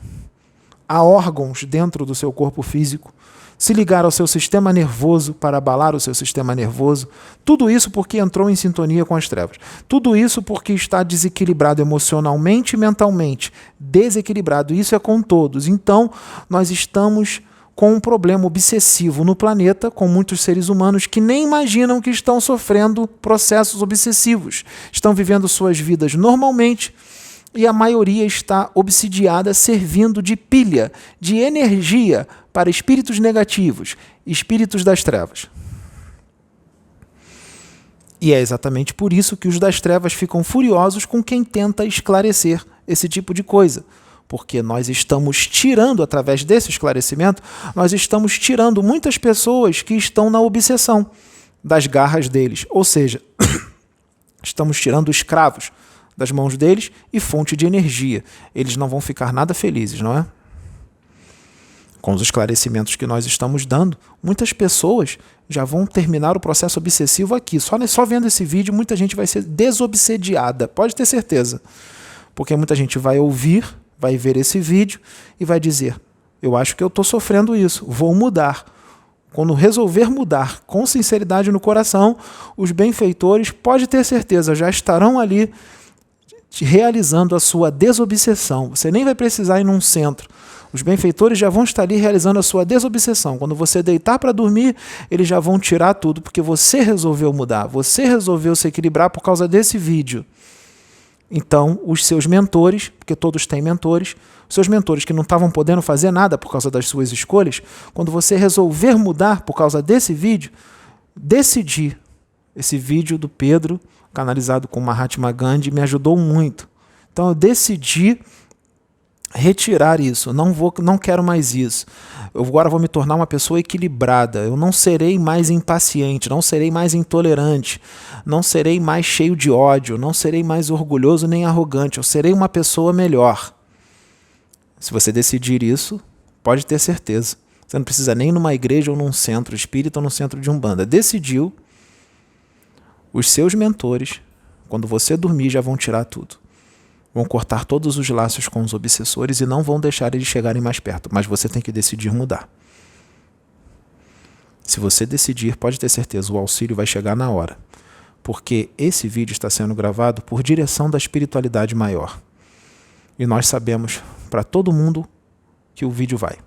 a órgãos dentro do seu corpo físico, se ligar ao seu sistema nervoso para abalar o seu sistema nervoso. Tudo isso porque entrou em sintonia com as trevas. Tudo isso porque está desequilibrado emocionalmente e mentalmente. Desequilibrado. Isso é com todos. Então, nós estamos com um problema obsessivo no planeta, com muitos seres humanos que nem imaginam que estão sofrendo processos obsessivos. Estão vivendo suas vidas normalmente e a maioria está obsidiada, servindo de pilha, de energia para espíritos negativos, espíritos das trevas. E é exatamente por isso que os das trevas ficam furiosos com quem tenta esclarecer esse tipo de coisa. Porque nós estamos tirando, através desse esclarecimento, nós estamos tirando muitas pessoas que estão na obsessão das garras deles. Ou seja, estamos tirando escravos das mãos deles e fonte de energia. Eles não vão ficar nada felizes, não é? Com os esclarecimentos que nós estamos dando, muitas pessoas já vão terminar o processo obsessivo aqui. Só vendo esse vídeo, muita gente vai ser desobsediada, pode ter certeza. Porque muita gente vai ouvir, vai ver esse vídeo e vai dizer: eu acho que eu estou sofrendo isso, vou mudar. Quando resolver mudar com sinceridade no coração, os benfeitores, pode ter certeza, já estarão ali realizando a sua desobsessão. Você nem vai precisar ir num centro. Os benfeitores já vão estar ali realizando a sua desobsessão. Quando você deitar para dormir, eles já vão tirar tudo, porque você resolveu mudar, você resolveu se equilibrar por causa desse vídeo. Então, os seus mentores, porque todos têm mentores, os seus mentores que não estavam podendo fazer nada por causa das suas escolhas, quando você resolver mudar por causa desse vídeo, decidir. Esse vídeo do Pedro, canalizado com Mahatma Gandhi, me ajudou muito. Então, eu decidi retirar isso, não quero mais isso. Eu agora vou me tornar uma pessoa equilibrada, eu não serei mais impaciente, não serei mais intolerante, não serei mais cheio de ódio, não serei mais orgulhoso nem arrogante, eu serei uma pessoa melhor. Se você decidir isso, pode ter certeza. Você não precisa nem ir numa igreja ou num centro espírita ou num centro de umbanda. Decidiu, Os seus mentores, quando você dormir, já vão tirar tudo. Vão cortar todos os laços com os obsessores e não vão deixar eles chegarem mais perto. Mas você tem que decidir mudar. Se você decidir, pode ter certeza, o auxílio vai chegar na hora. Porque esse vídeo está sendo gravado por direção da espiritualidade maior. E nós sabemos, para todo mundo, que o vídeo vai.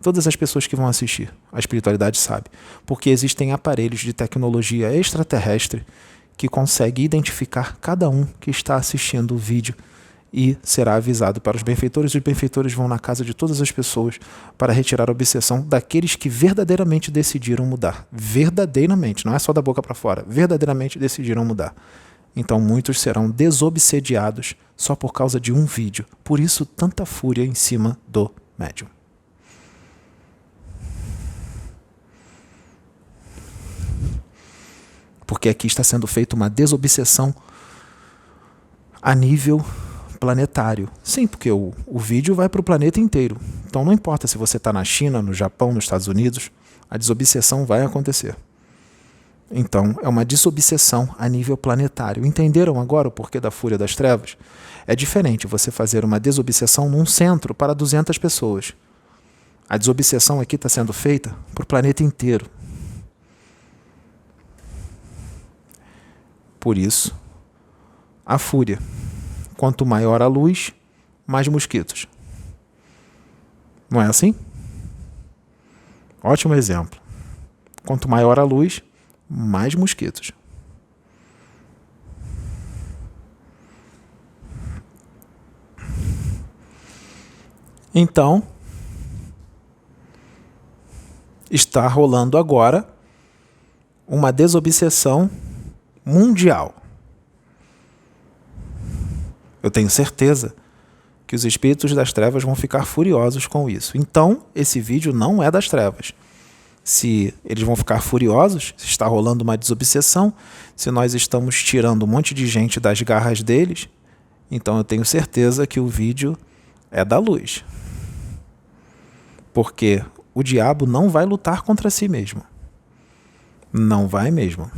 Todas as pessoas que vão assistir, a espiritualidade sabe. Porque existem aparelhos de tecnologia extraterrestre que conseguem identificar cada um que está assistindo o vídeo e será avisado para os benfeitores. Os benfeitores vão na casa de todas as pessoas para retirar a obsessão daqueles que verdadeiramente decidiram mudar. Verdadeiramente, não é só da boca para fora. Verdadeiramente decidiram mudar. Então muitos serão desobsediados só por causa de um vídeo. Por isso, tanta fúria em cima do médium. Porque aqui está sendo feita uma desobsessão a nível planetário. Sim, porque o vídeo vai para o planeta inteiro. Então não importa se você está na China, no Japão, nos Estados Unidos, a desobsessão vai acontecer. Então é uma desobsessão a nível planetário. Entenderam agora o porquê da fúria das trevas? É diferente você fazer uma desobsessão num centro para 200 pessoas. A desobsessão aqui está sendo feita para o planeta inteiro. Por isso, a fúria. Quanto maior a luz, mais mosquitos. Não é assim? Ótimo exemplo. Quanto maior a luz, mais mosquitos. Então, está rolando agora uma desobsessão mundial. Eu tenho certeza que os espíritos das trevas vão ficar furiosos com isso. Então, esse vídeo não é das trevas. Se eles vão ficar furiosos, se está rolando uma desobsessão, se nós estamos tirando um monte de gente das garras deles, então eu tenho certeza que o vídeo é da luz. Porque o diabo não vai lutar contra si mesmo. Não vai mesmo.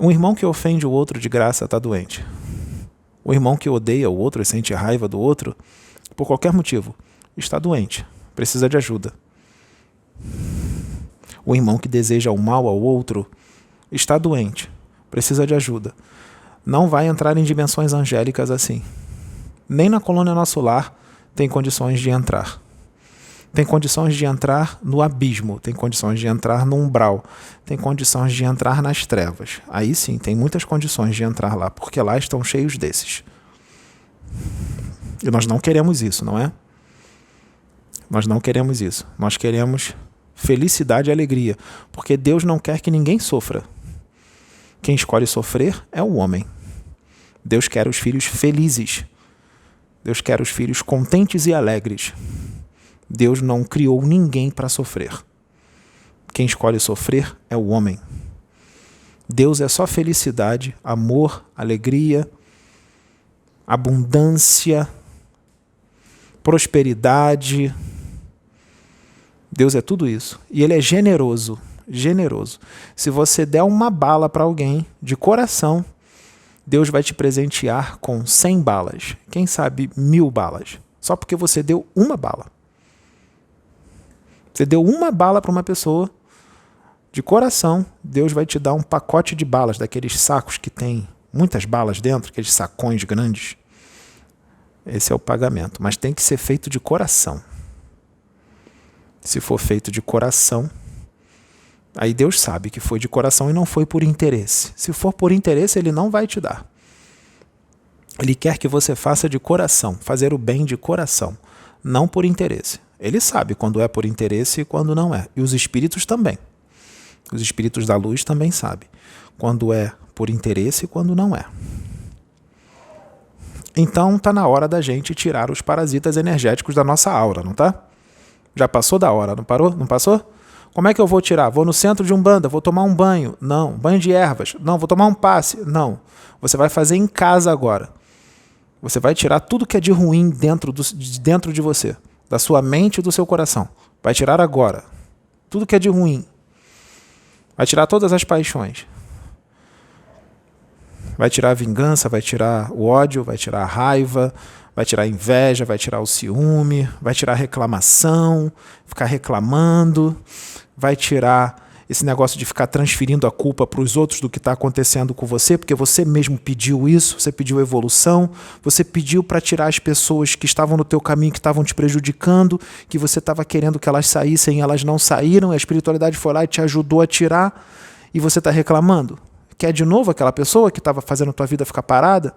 Um irmão que ofende o outro de graça está doente. O irmão que odeia o outro e sente raiva do outro, por qualquer motivo, está doente, precisa de ajuda. O irmão que deseja o mal ao outro está doente, precisa de ajuda. Não vai entrar em dimensões angélicas assim. Nem na colônia Nosso Lar tem condições de entrar. Tem condições de entrar no abismo, tem condições de entrar no umbral, tem condições de entrar nas trevas. Aí sim, tem muitas condições de entrar lá, porque lá estão cheios desses. E nós não queremos isso, não é? Nós não queremos isso. Nós queremos felicidade e alegria, porque Deus não quer que ninguém sofra. Quem escolhe sofrer é o homem. Deus quer os filhos felizes. Deus quer os filhos contentes e alegres. Deus não criou ninguém para sofrer. Quem escolhe sofrer é o homem. Deus é só felicidade, amor, alegria, abundância, prosperidade. Deus é tudo isso. E Ele é generoso, generoso. Se você der uma bala para alguém, de coração, Deus vai te presentear com 100 balas. Quem sabe 1000 balas. Só porque você deu uma bala. Você deu uma bala para uma pessoa, de coração, Deus vai te dar um pacote de balas, daqueles sacos que tem muitas balas dentro, aqueles sacões grandes. Esse é o pagamento, mas tem que ser feito de coração. Se for feito de coração, aí Deus sabe que foi de coração e não foi por interesse. Se for por interesse, Ele não vai te dar. Ele quer que você faça de coração, fazer o bem de coração, não por interesse. Ele sabe quando é por interesse e quando não é. E os espíritos também. Os espíritos da luz também sabem quando é por interesse e quando não é. Então está na hora da gente tirar os parasitas energéticos da nossa aura, não tá? Já passou da hora, não parou? Não passou? Como é que eu vou tirar? Vou no centro de Umbanda, vou tomar um banho? Não. Banho de ervas? Não. Vou tomar um passe? Não. Você vai fazer em casa agora. Você vai tirar tudo que é de ruim dentro de você, da sua mente e do seu coração. Vai tirar agora. Tudo que é de ruim. Vai tirar todas as paixões. Vai tirar a vingança, vai tirar o ódio, vai tirar a raiva, vai tirar a inveja, vai tirar o ciúme, vai tirar a reclamação, ficar reclamando, vai tirar esse negócio de ficar transferindo a culpa para os outros do que está acontecendo com você, porque você mesmo pediu isso, você pediu evolução, você pediu para tirar as pessoas que estavam no teu caminho, que estavam te prejudicando, que você estava querendo que elas saíssem e elas não saíram, a espiritualidade foi lá e te ajudou a tirar, e você está reclamando. Quer de novo aquela pessoa que estava fazendo a tua vida ficar parada?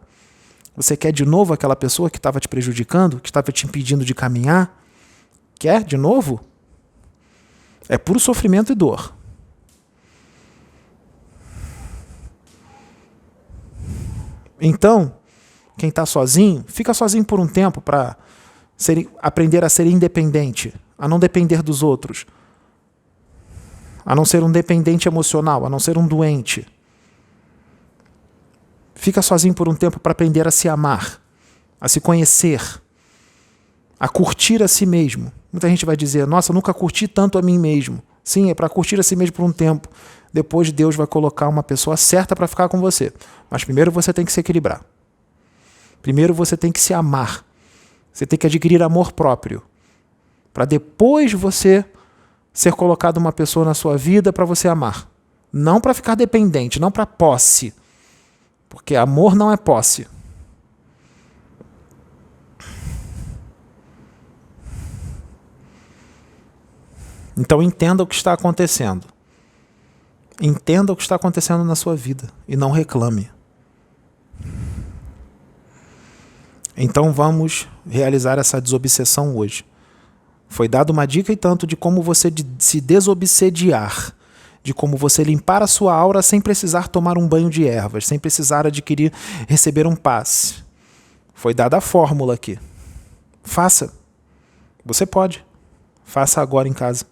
Você quer de novo aquela pessoa que estava te prejudicando, que estava te impedindo de caminhar? Quer de novo? É puro sofrimento e dor. Então, quem está sozinho, fica sozinho por um tempo para aprender a ser independente, a não depender dos outros, a não ser um dependente emocional, a não ser um doente. Fica sozinho por um tempo para aprender a se amar, a se conhecer, a curtir a si mesmo. Muita gente vai dizer, nossa, eu nunca curti tanto a mim mesmo. Sim, é para curtir a si mesmo por um tempo. Depois Deus vai colocar uma pessoa certa para ficar com você. Mas primeiro você tem que se equilibrar. Primeiro você tem que se amar. Você tem que adquirir amor próprio. Para depois você ser colocado uma pessoa na sua vida para você amar. Não para ficar dependente, não para posse. Porque amor não é posse. Então entenda o que está acontecendo. Entenda o que está acontecendo na sua vida e não reclame. Então vamos realizar essa desobsessão hoje. Foi dada uma dica e tanto de como você se desobsediar, de como você limpar a sua aura sem precisar tomar um banho de ervas, sem precisar receber um passe. Foi dada a fórmula aqui. Faça. Você pode. Faça agora em casa.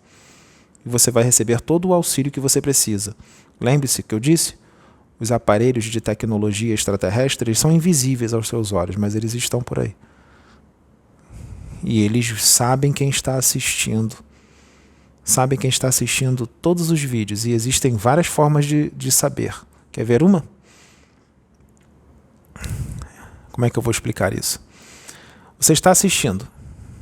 E você vai receber todo o auxílio que você precisa. Lembre-se que eu disse, os aparelhos de tecnologia extraterrestre são invisíveis aos seus olhos, mas eles estão por aí. E eles sabem quem está assistindo. Sabem quem está assistindo todos os vídeos. E existem várias formas de saber. Quer ver uma? Como é que eu vou explicar isso? Você está assistindo.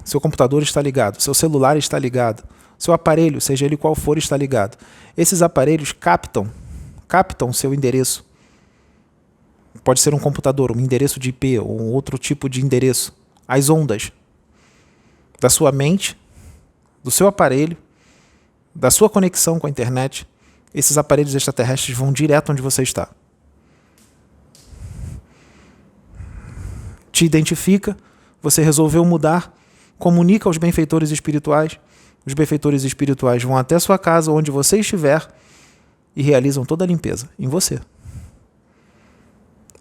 Seu computador está ligado. Seu celular está ligado. Seu aparelho, seja ele qual for, está ligado. Esses aparelhos captam seu endereço. Pode ser um computador, um endereço de IP ou um outro tipo de endereço. As ondas da sua mente, do seu aparelho, da sua conexão com a internet, esses aparelhos extraterrestres vão direto onde você está. Te identifica, você resolveu mudar, comunica aos benfeitores espirituais. Os benfeitores espirituais vão até a sua casa, onde você estiver, e realizam toda a limpeza em você.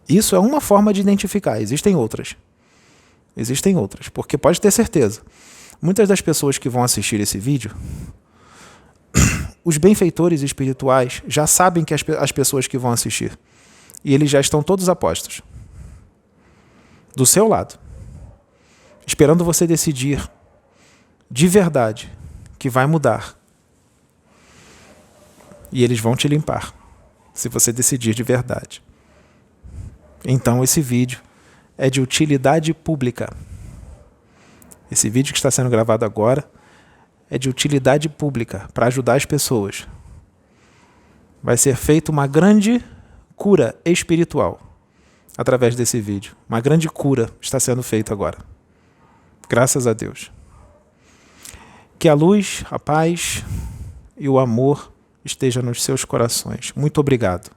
Isso é uma forma de identificar. Existem outras. Existem outras, porque pode ter certeza. Muitas das pessoas que vão assistir esse vídeo, os benfeitores espirituais já sabem que as pessoas que vão assistir. E eles já estão todos apostos. Do seu lado. Esperando você decidir de verdade que vai mudar. E eles vão te limpar, se você decidir de verdade. Então esse vídeo é de utilidade pública. Esse vídeo que está sendo gravado agora é de utilidade pública, para ajudar as pessoas. Vai ser feita uma grande cura espiritual através desse vídeo. Uma grande cura está sendo feita agora. Graças a Deus. Que a luz, a paz e o amor esteja nos seus corações. Muito obrigado.